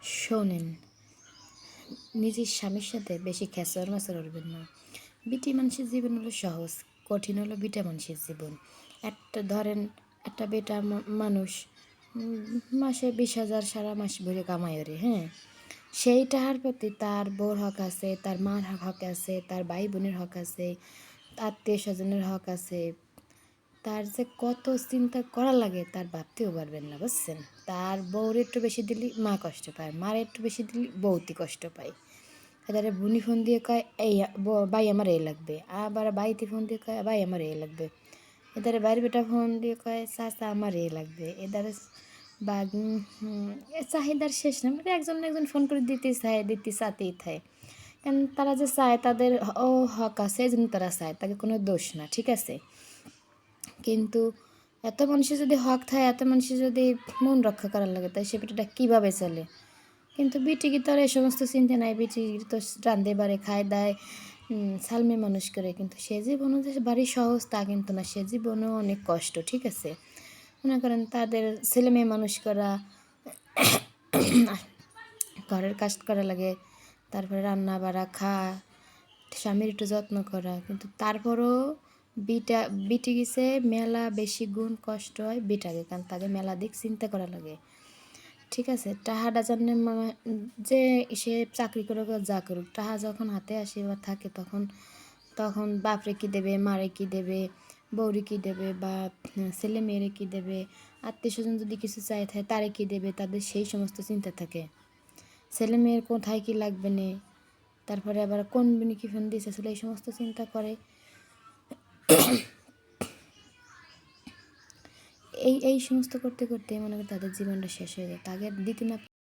শোনেন, নিজের স্বামীর সাথে বেশি খেচর মাচর করবেন না। বিটি মানুষের জীবন হলো সহজ, কঠিন হলো বিটা মানুষের জীবন। একটা ধরেন, একটা বেটা মানুষ মাসে 20,000 সারা মাস ভরে কামাই ওরে, হ্যাঁ, সেই টাকার প্রতি তার বউর হক আছে, তার মার হক আছে, তার ভাই বোনের হক আছে, আত্মীয় স্বজনের হক আছে। তার যে কত চিন্তা করা লাগে তার ভাবতেও পারবেন না, বুঝছেন। তার বউর একটু বেশি দিলি মা কষ্ট পায়, মার একটু বেশি দিলি বউতি কষ্ট পায়। এবারে বুনি ফোন দিয়ে কয় এই ভাই আমার এই লাগবে, আবার বাইতে ফোন দিয়ে কয় ভাই আমার এই লাগবে। এদারে বাইরের বেটা ফোন দিয়ে কয় চাচা আমার এই লাগবে। এদারে বা চাহিদার শেষ না, মানে একজন না একজন ফোন করে দিতে চায়, দিতে চাতেই থাকে। কারণ তারা যে চায় তাদের হক আছে, এই জন্য তারা চায়, তাকে কোনো দোষ না, ঠিক আছে। কিন্তু এত মানুষের যদি হক থাকে, এত মানুষের যদি মন রক্ষা করার লাগে, তাই সে বেটাটা কীভাবে চলে। কিন্তু বিটিকি তো আর এই সমস্ত চিন্তা নাই, বিটি তো রান্ধে বাড়ে খায় দায়, সালমে মানুষ করে। কিন্তু সে জীবনও যে বাড়ি সহজ তা কিন্তু না, সে জীবনেও অনেক কষ্ট, ঠিক আছে। মনে করেন তাদের ছেলে মেয়ে মানুষ করা, ঘরের কাজ করা লাগে, তারপরে রান্না বাড়া খাওয়া, স্বামীর একটু যত্ন করা। কিন্তু তারপরও বিটি গেছে মেলা বেশি গুণ কষ্ট হয় বিটাকে, কারণ তাকে মেলা দিক চিন্তা করা লাগে, ঠিক আছে। টাহাটা জানে যে সে চাকরি করুক যা করুক, টাহা যখন হাতে আসে বা থাকে তখন তখন বাপরে কী দেবে, মারে কী দেবে, বউরে কী দেবে, বা ছেলে মেয়েরে কী দেবে, আত্মীয় স্বজন যদি কিছু চাই থাকে তারে কী দেবে, তাদের সেই সমস্ত চিন্তা থাকে। ছেলে মেয়ের কোথায় কী লাগবে না, তারপরে আবার কোন বিনি কী ফোন দিয়েছে আসলে এই সমস্ত চিন্তা করে। এই সমস্ত করতে করতে মনে করি তাদের জীবনটা শেষ হয়ে যায়, তাকে দিতে না